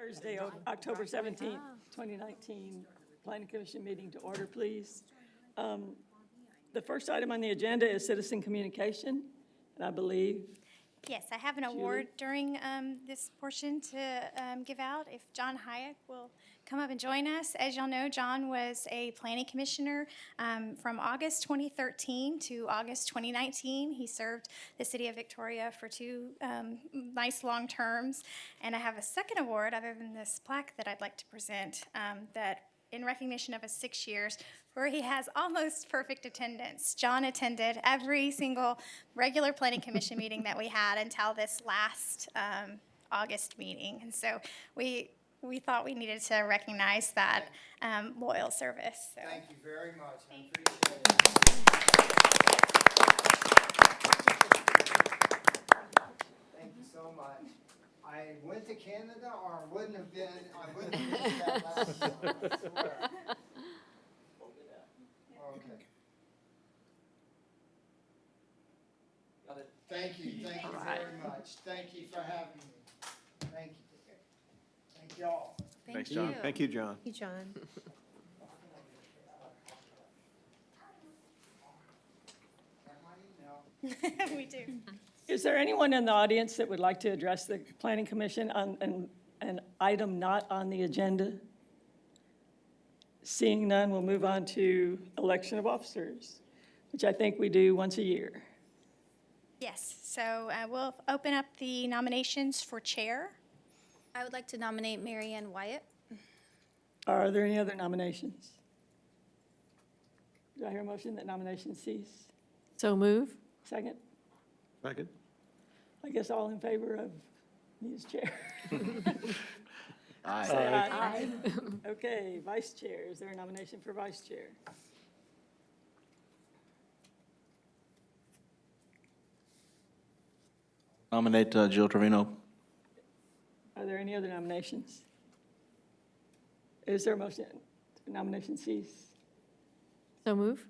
Thursday, October 17th, 2019, Planning Commission meeting to order, please. The first item on the agenda is citizen communication, and I believe, Yes, I have an award during this portion to give out. If John Hayek will come up and join us. As y'all know, John was a planning commissioner from August 2013 to August 2019. He served the city of Victoria for two nice long terms. And I have a second award other than this plaque that I'd like to present that in recognition of his 6 years, where he has almost perfect attendance. John attended every single regular planning commission meeting that we had until this last August meeting. And so we thought we needed to recognize that loyal service. So. Thank you very much. I appreciate it. Thank you so much. I went to Canada or I wouldn't have missed that last one, I swear. Okay. Thank you very much. Thank you for having me. Thank you. Thank you all. Thanks, John. Thank you, John. Thank you, John. Got my email. We do. is there anyone in the audience that would like to address the Planning Commission on an item not on the agenda? Seeing none, we'll move on to election of officers, which I think we do once a year. Yes, so we'll open up the nominations for chair. I would like to nominate Mary Ann Wyatt. Are there any other nominations? Do I hear a motion that nominations cease? So move. Second? Second. I guess all in favor of me as chair? Aye. Say aye. Okay, vice chair. Is there a nomination for vice chair? Nominate Jill Trevino. Are there any other nominations? Is there a motion? Nomination cease? So move.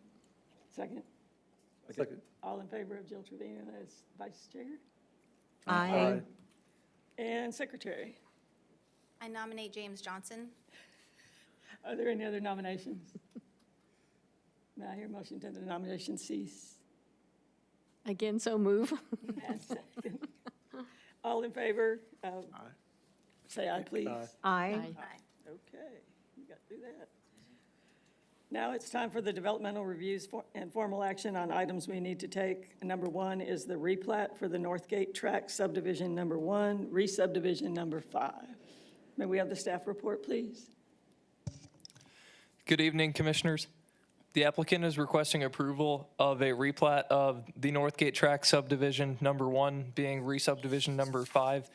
Second? Second. All in favor of Jill Trevino as vice chair? Aye. And secretary? I nominate James Johnson. Are there any other nominations? May I hear a motion to the nomination cease? Again, so move. And second. All in favor? Say aye, please. Aye. Okay, you got to do that. Now it's time for the developmental reviews and formal action on items we need to take. Number one is the replat for the Northgate Tract subdivision number 1, re-subdivision number 5. May we have the staff report, please? Good evening, Commissioners. The applicant is requesting approval of a replat of the Northgate Tract subdivision number 1 being re-subdivision number 5.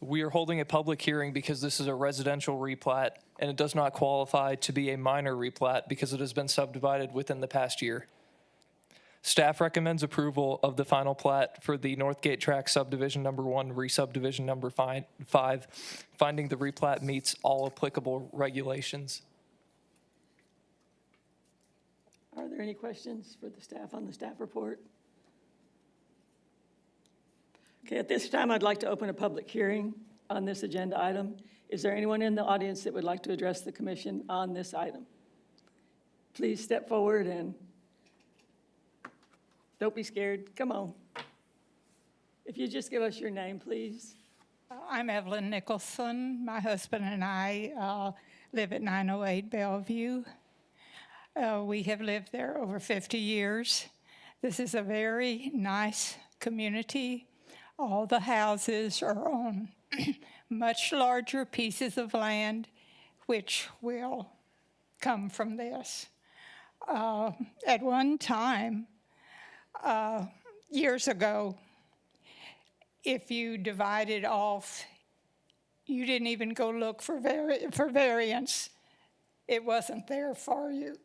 We are holding a public hearing because this is a residential replat and it does not qualify to be a minor replat because it has been subdivided within the past year. Staff recommends approval of the final plat for the Northgate Tract subdivision number 1, re-subdivision number 5, finding the replat meets all applicable regulations. Are there any questions for the staff on the staff report? Okay, at this time, I'd like to open a public hearing on this agenda item. Is there anyone in the audience that would like to address the commission on this item? Please step forward and don't be scared. Come on. If you just give us your name, please. I'm Evelyn Nicholson. My husband and I live at 908 Bellevue. We have lived there over 50 years. This is a very nice community. All the houses are on much larger pieces of land, which will come from this. At one time, years ago, if you divided off, you didn't even go look for variance. It wasn't there for you.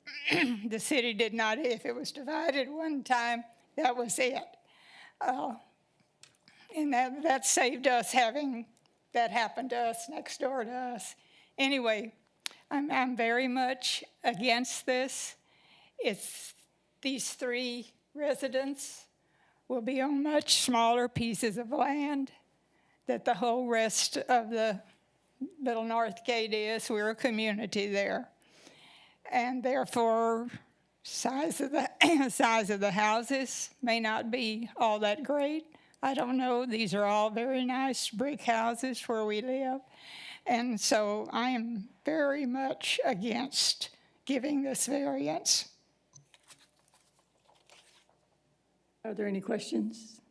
The city did not, if it was divided one time, that was it. And that saved us having that happen to us next door to us. Anyway, I'm very much against this. It's these 3 residents will be on much smaller pieces of land that the whole rest of the Little Northgate is. We're a community there. And therefore, size of the size of the houses may not be all that great. I don't know. These are all very nice brick houses where we live. And so I am very much against giving this variance. Are there any questions?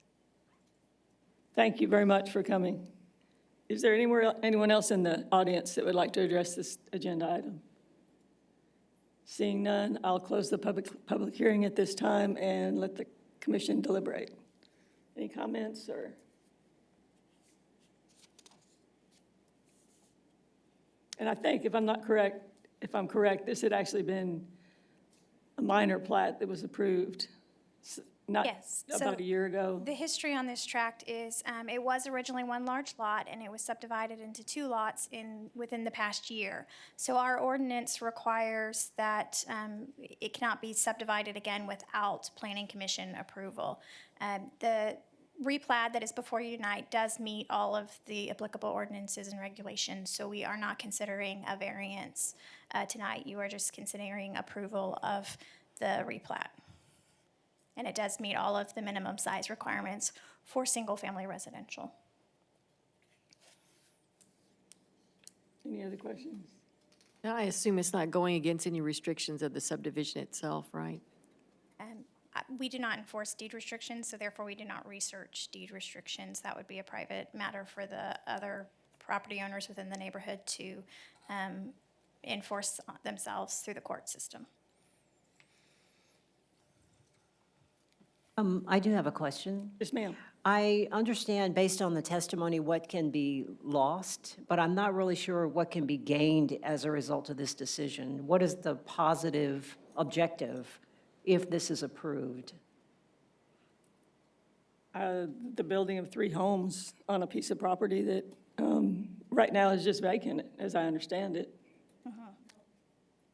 Thank you very much for coming. Is there anyone else in the audience that would like to address this agenda item? Seeing none, I'll close the public hearing at this time and let the commission deliberate. Any comments or? And I think, if I'm correct, this had actually been a minor plat that was approved, not Yes, about so a year ago. The history on this tract is, it was originally one large lot, and it was subdivided into 2 lots within the past year. So our ordinance requires that it cannot be subdivided again without planning commission approval. The replat that is before you tonight does meet all of the applicable ordinances and regulations, so we are not considering a variance tonight. You are just considering approval of the replat. And it does meet all of the minimum size requirements for single-family residential. Any other questions? I assume it's not going against any restrictions of the subdivision itself, right? We do not enforce deed restrictions, so therefore we do not research deed restrictions. That would be a private matter for the other property owners within the neighborhood to enforce themselves through the court system. I do have a question. Yes, ma'am. I understand, based on the testimony, what can be lost, but I'm not really sure what can be gained as a result of this decision. What is the positive objective if this is approved? The building of 3 homes on a piece of property that right now is just vacant, as I understand it.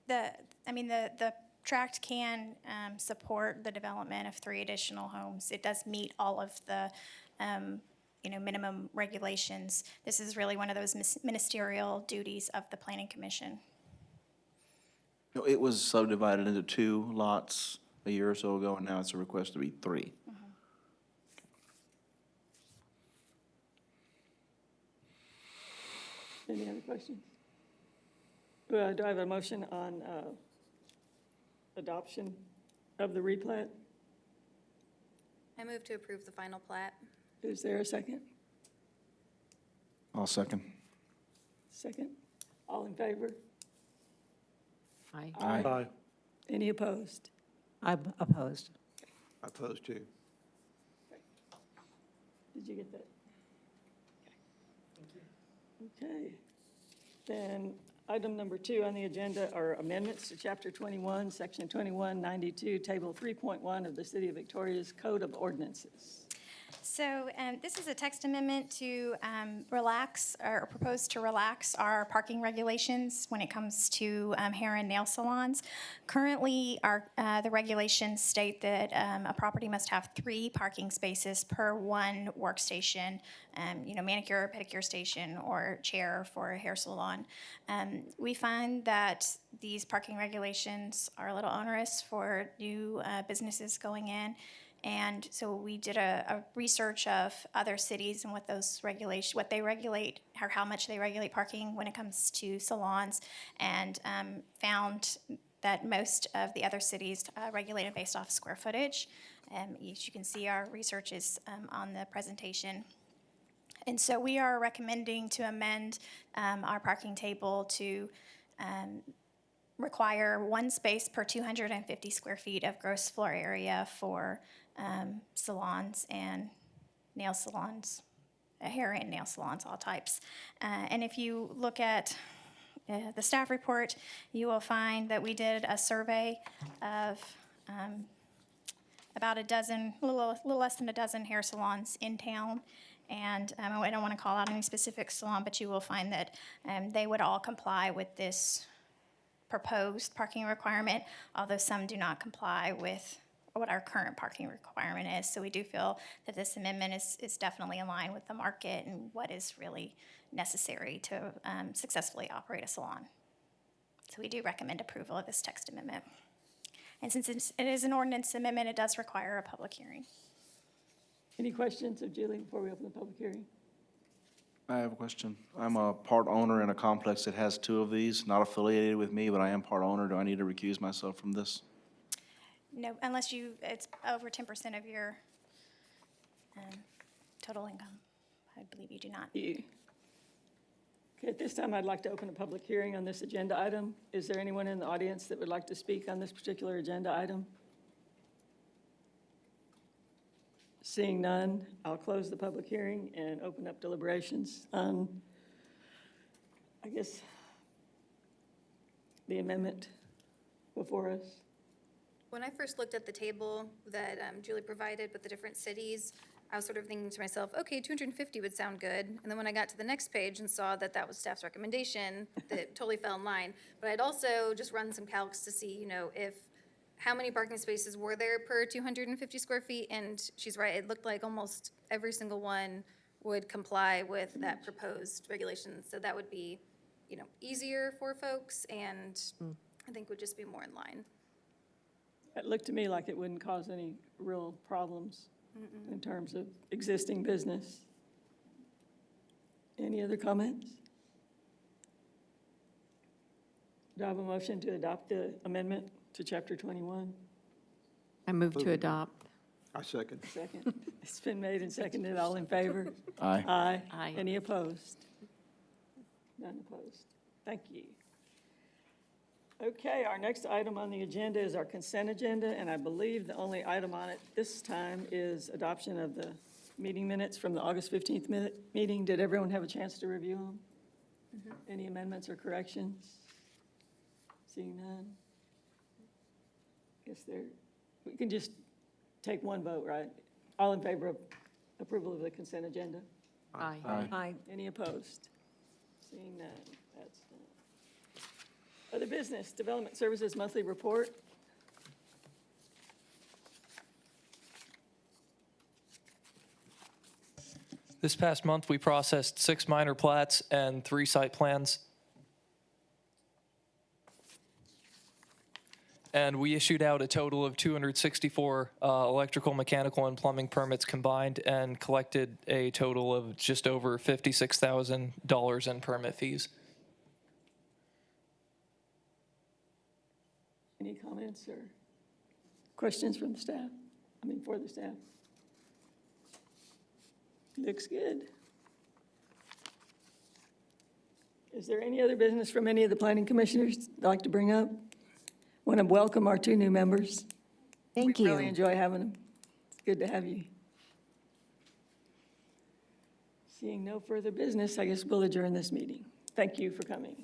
The tract can support the development of 3 additional homes. It does meet all of the, minimum regulations. This is really one of those ministerial duties of the Planning Commission. No, it was subdivided into 2 lots a year or so ago, and now it's a request to be 3. Any other questions? Do I have a motion on adoption of the replat? I move to approve the final plat. Is there a second? I'll second. Second? All in favor? Aye. Aye. Any opposed? I'm opposed. I oppose too. Did you get that? Okay. Then item number 2 on the agenda are amendments to Chapter 21, Section 2192, Table 3.1 of the City of Victoria's Code of Ordinances. So this is a text amendment to relax, or propose to relax our parking regulations when it comes to hair and nail salons. Currently, the regulations state that a property must have 3 parking spaces per 1 workstation, manicure, pedicure station, or chair for a hair salon. We find that these parking regulations are a little onerous for new businesses going in. And so we did a research of other cities and what those regulations, what they regulate, or how much they regulate parking when it comes to salons, and found that most of the other cities regulate it based off square footage. As you can see, our research is on the presentation. And so we are recommending to amend our parking table to require 1 space per 250 square feet of gross floor area for salons and nail salons, hair and nail salons, all types. And if you look at the staff report, you will find that we did a survey of about a little less than a dozen hair salons in town. And I don't want to call out any specific salon, but you will find that they would all comply with this proposed parking requirement, although some do not comply with what our current parking requirement is. So we do feel that this amendment is definitely in line with the market and what is really necessary to successfully operate a salon. So we do recommend approval of this text amendment. And since it is an ordinance amendment, it does require a public hearing. Any questions of Julie before we open the public hearing? I have a question. I'm a part owner in a complex that has two of these, not affiliated with me, but I am part owner. Do I need to recuse myself from this? No, unless it's over 10% of your total income. I believe you do not. You. Okay, at this time, I'd like to open a public hearing on this agenda item. Is there anyone in the audience that would like to speak on this particular agenda item? Seeing none, I'll close the public hearing and open up deliberations on, I guess, the amendment before us. When I first looked at the table that Julie provided with the different cities, I was sort of thinking to myself, okay, 250 would sound good. And then when I got to the next page and saw that that was staff's recommendation, that totally fell in line. But I'd also just run some calcs to see, how many parking spaces were there per 250 square feet? And she's right, it looked like almost every single one would comply with that proposed regulation. So that would be, easier for folks and I think would just be more in line. It looked to me like it wouldn't cause any real problems in terms of existing business. Any other comments? Do I have a motion to adopt the amendment to Chapter 21? I move to adopt. I second. Second. It's been made and seconded. All in favor? Aye. Aye. Aye. Any opposed? None opposed. Thank you. Okay, our next item on the agenda is our consent agenda, and I believe the only item on it this time is adoption of the meeting minutes from the August 15th meeting. Did everyone have a chance to review them? Any amendments or corrections? Seeing none? Guess we can just take one vote, right? All in favor of approval of the consent agenda? Aye. Aye. Any opposed? Seeing none, that's done. Other business, Development Services Monthly Report. This past month, we processed 6 minor plats and 3 site plans. And we issued out a total of 264 electrical, mechanical, and plumbing permits combined and collected a total of just over $56,000 in permit fees. Any comments or questions from the staff? For the staff? Looks good. Is there any other business from any of the planning commissioners they'd like to bring up? Want to welcome our 2 new members. Thank We really you. enjoy having them. It's good to have you. Seeing no further business, I guess we'll adjourn this meeting. Thank you for coming.